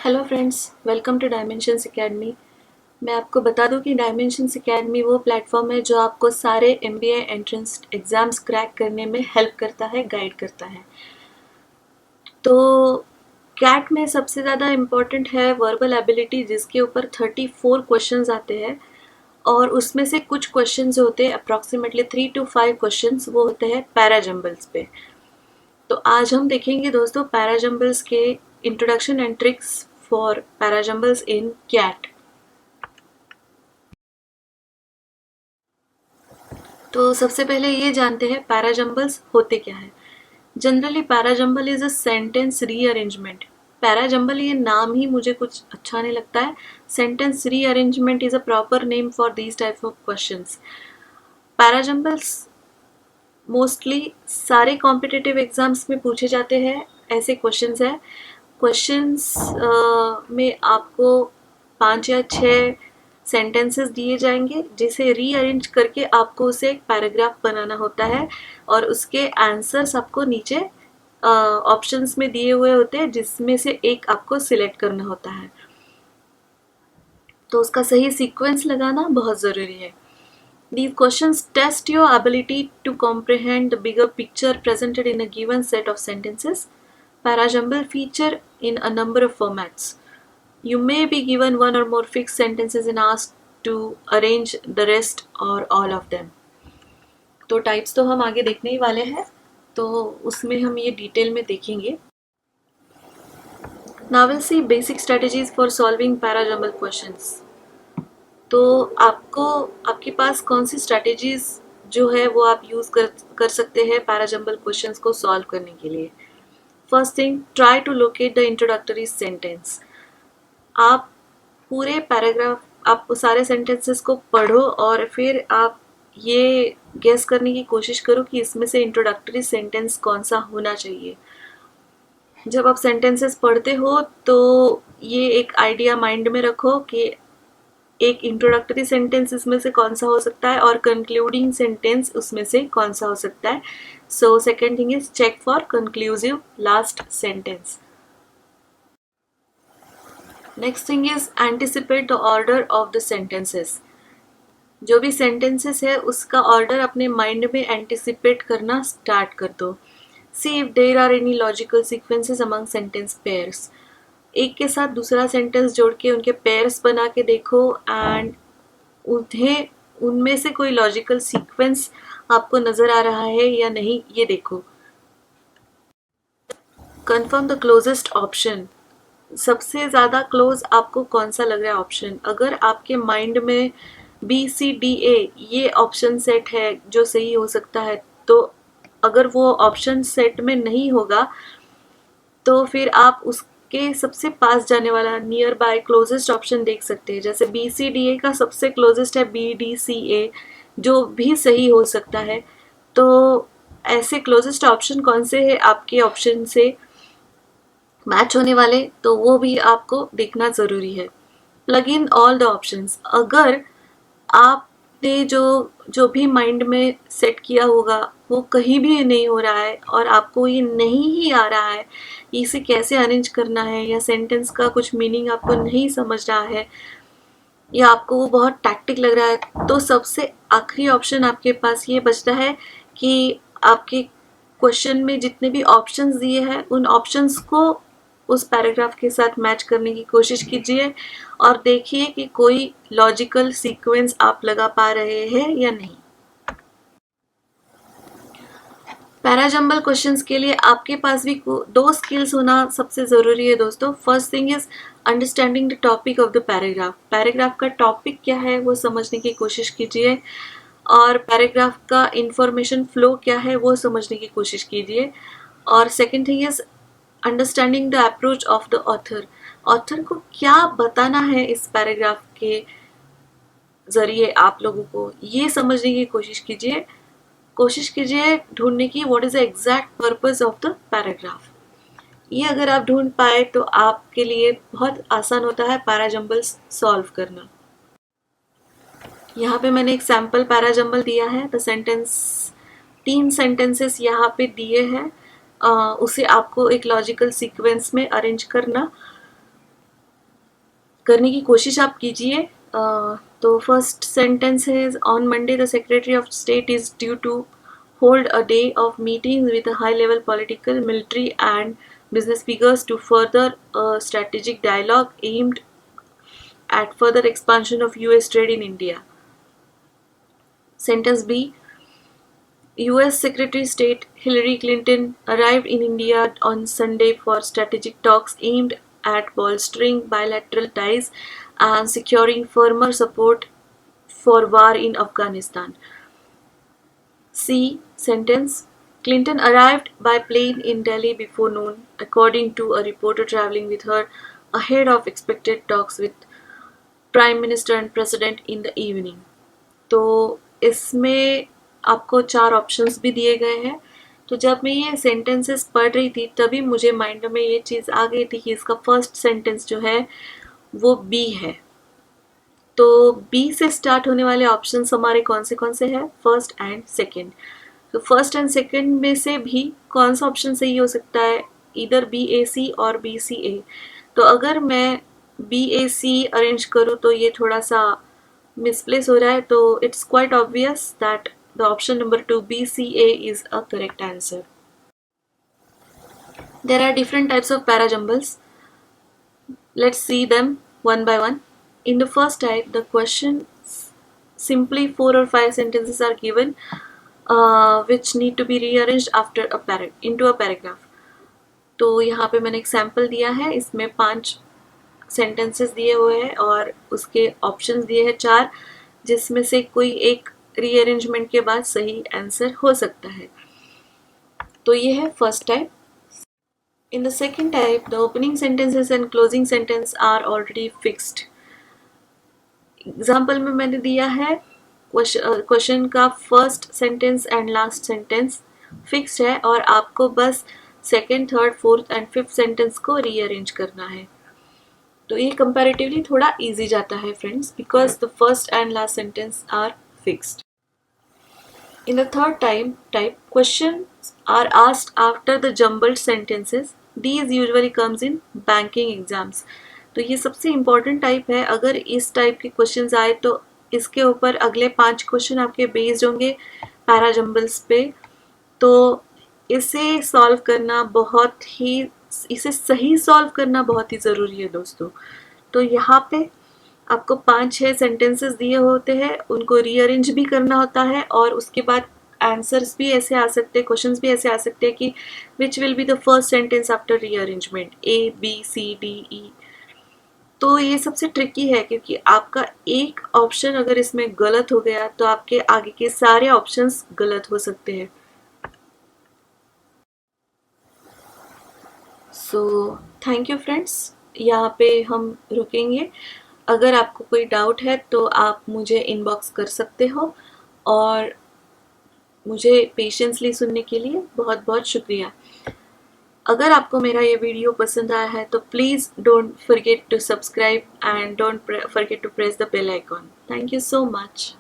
Hello friends, welcome to dimensions academy. मैं आपको बता दूं कि डायमेंशंस एकेडमी वो प्लेटफॉर्म है जो आपको सारे एमबीए एंट्रेंस एग्ज़ाम्स क्रैक करने में हेल्प करता है, गाइड करता है। तो कैट में सबसे ज़्यादा इम्पोर्टेंट है वर्बल एबिलिटी, जिसके ऊपर 34 क्वेश्चंस आते हैं और उसमें से कुछ क्वेश्चंस होते हैं अप्रॉक्सीमेटली 3 to 5 क्वेश्चंस, वो होते हैं पैराजम्बल्स पे। तो आज हम देखेंगे दोस्तों पैराजम्बल्स के introduction and tricks for parajumbles in CAT. तो सबसे पहले ये जानते हैं पैराजम्बल्स होते क्या है। Generally parajumble is a sentence rearrangement. Parajumble ये नाम ही मुझे कुछ अच्छा नहीं लगता है। Sentence rearrangement is a proper name for these type of questions. Parajumbles mostly सारे कॉम्पिटिटिव एग्जाम्स में पूछे जाते हैं। ऐसे क्वेश्चंस है। क्वेश्चंस में आपको 5 या 6 सेंटेंसेस दिए जाएंगे, जिसे रीअरेंज करके आपको उसे एक पैराग्राफ बनाना होता है और उसके आंसर्स आपको नीचे ऑप्शंस में दिए हुए होते हैं, जिसमें से एक आपको सिलेक्ट करना होता है। तो उसका सही सीक्वेंस लगाना बहुत ज़रूरी है। These questions test your ability to comprehend the bigger picture presented in a given set of sentences. Parajumble feature in a number of formats. You may be given one or more fixed sentences and asked to arrange the rest or all of them. तो types तो हम आगे देखने ही वाले हैं, तो उसमें हम ये डिटेल में देखेंगे। Now we'll see basic strategies for solving parajumble questions. तो आपको आपके पास कौन सी स्ट्रैटेजीज जो है वो आप यूज़ कर सकते हैं पैराजम्बल क्वेश्चंस को सॉल्व करने के लिए। First thing, try to locate the introductory sentence. आप पूरे पैराग्राफ, आप सारे सेंटेंसेस को पढ़ो और फिर आप ये गेस करने की कोशिश करो कि इसमें से इंट्रोडक्टरी सेंटेंस कौन सा होना चाहिए। जब आप सेंटेंसेस पढ़ते हो तो ये एक आइडिया माइंड में रखो कि एक इंट्रोडक्टरी सेंटेंस इसमें से कौन सा हो सकता है और कंक्लूडिंग सेंटेंस उसमें से कौन सा हो सकता है। So second thing is check for conclusive last sentence. Next thing is anticipate the order of the sentences. जो भी सेंटेंसेस है उसका ऑर्डर अपने माइंड में एंटिसिपेट करना स्टार्ट कर दो। See if there are any logical sequences among sentence pairs. एक के साथ दूसरा सेंटेंस जोड़ के उनके पेयर्स बना के देखो एंड उन्हें उनमें से कोई लॉजिकल सीक्वेंस आपको नजर आ रहा है या नहीं, ये देखो। Confirm the closest option. सबसे ज़्यादा क्लोज आपको कौन सा लग रहा है ऑप्शन। अगर आपके माइंड में BCDA ये ऑप्शन सेट है जो सही हो सकता है, तो अगर वो ऑप्शन सेट में नहीं होगा तो फिर आप उसके सबसे पास जाने वाला नियर बाय क्लोजेस्ट ऑप्शन देख सकते हैं। जैसे BCDA का सबसे क्लोजेस्ट है BDCA, जो भी सही हो सकता है। तो ऐसे क्लोजेस्ट ऑप्शन कौन से है आपके ऑप्शन से मैच होने वाले, तो वो भी आपको देखना ज़रूरी है। Plug in all the options. अगर आपने जो जो भी माइंड में सेट किया होगा वो कहीं भी नहीं हो रहा है और आपको ये नहीं ही आ रहा है इसे कैसे अरेंज करना है, या सेंटेंस का कुछ मीनिंग आपको नहीं समझ रहा है, या आपको वो बहुत टैक्टिक लग रहा है, तो सबसे आखिरी ऑप्शन आपके पास ये बचता है कि आपके क्वेश्चन में जितने भी ऑप्शंस दिए हैं उन ऑप्शंस को उस पैराग्राफ के साथ मैच करने की कोशिश कीजिए और देखिए कि कोई लॉजिकल सीक्वेंस आप लगा पा रहे हैं या नहीं। पैराजम्बल क्वेश्चंस के लिए आपके पास भी 2 स्किल्स होना सबसे ज़रूरी है दोस्तों। First thing is understanding the topic of the paragraph. Paragraph का टॉपिक क्या है वो समझने की कोशिश कीजिए और पैराग्राफ का इंफॉर्मेशन फ्लो क्या है वो समझने की कोशिश कीजिए। और second thing is understanding the approach of the author. Author को क्या बताना है इस पैराग्राफ के ज़रिए आप लोगों को, ये समझने की कोशिश कीजिए ढूंढने की what is the exact purpose of the paragraph. ये अगर आप ढूंढ पाए तो आपके लिए बहुत आसान होता है पैराजम्बल्स सॉल्व करना। यहाँ पे मैंने एक सैम्पल पैराजम्बल दिया है। द सेंटेंस 3 सेंटेंसेस यहाँ पे दिए हैं, उसे आपको एक लॉजिकल सीक्वेंस में अरेंज करना। करने की कोशिश आप कीजिए। तो फर्स्ट सेंटेंस है, on Monday the secretary of state is due to hold a day of meetings with a high-level political, military, and business figures to further a strategic dialogue aimed at further expansion of US trade in India. Sentence B. US Secretary of State Hillary Clinton arrived in India on Sunday for strategic talks aimed at bolstering bilateral ties and securing firmer support for war in Afghanistan. C. Sentence. Clinton arrived by plane in Delhi before noon, according to a reporter traveling with her ahead of expected talks with Prime Minister and President in the evening. तो इसमें आपको 4 options भी दिए गए हैं। तो जब मैं ये सेंटेंसेस पढ़ रही थी तभी मुझे माइंड में ये चीज़ आ गई थी कि इसका फर्स्ट सेंटेंस जो है वो बी है। तो बी से स्टार्ट होने वाले ऑप्शंस हमारे कौन से हैं? First and second. तो फर्स्ट एंड सेकंड में से भी कौन सा ऑप्शन सही हो सकता है? इधर बी ए सी और बी सी ए। तो अगर मैं बी ए सी अरेंज करूँ तो ये थोड़ा सा मिसप्लेस हो रहा है, तो it's quite obvious that the option number 2 B C A is a correct answer. There are different types of parajumbles. Let's see them one by one. In the first type, the question simply 4 or 5 sentences are given which need to be rearranged after into a paragraph. तो यहाँ पे मैंने एक sample दिया है, इसमें 5 sentences दिए हुए हैं और उसके ऑप्शंस दिए हैं 4, जिसमें से कोई एक रीअरेंजमेंट के बाद सही आंसर हो सकता है। तो ये है first type. In the second type, the opening sentences and closing sentence are already fixed. Example में मैंने दिया है क्वेश्चन का first sentence and last sentence fixed है और आपको बस second, third, fourth and fifth sentence को रीअरेंज करना है। तो ये कंपैरेटिवली थोड़ा इजी जाता है friends, because the first and last sentence are fixed. In the third type, questions are asked after the jumbled sentences. These usually comes in banking exams. तो ये सबसे इम्पॉर्टेंट टाइप है। अगर इस टाइप के क्वेश्चंस आए तो इसके ऊपर अगले 5 क्वेश्चन आपके बेस्ड होंगे पैराजम्बल्स पे। तो इसे सॉल्व करना इसे सही सॉल्व करना बहुत ही ज़रूरी है दोस्तों। तो यहाँ पे आपको 5-6 सेंटेंसेस दिए होते हैं, उनको रीअरेंज भी करना होता है और उसके बाद आंसर्स भी ऐसे आ सकते हैं, क्वेश्चंस भी ऐसे आ सकते हैं कि which will be the first sentence after rearrangement, A B C D E. तो ये सबसे ट्रिकी है क्योंकि आपका एक ऑप्शन अगर इसमें गलत हो गया तो आपके आगे के सारे ऑप्शंस गलत हो सकते हैं। सो थैंक यू फ्रेंड्स, यहाँ पे हम रुकेंगे। अगर आपको कोई डाउट है तो आप मुझे इनबॉक्स कर सकते हो और मुझे पेशेंसली सुनने के लिए बहुत बहुत शुक्रिया। अगर आपको मेरा ये वीडियो पसंद आया है तो please don't forget to subscribe and don't forget to press the bell icon. Thank you so much.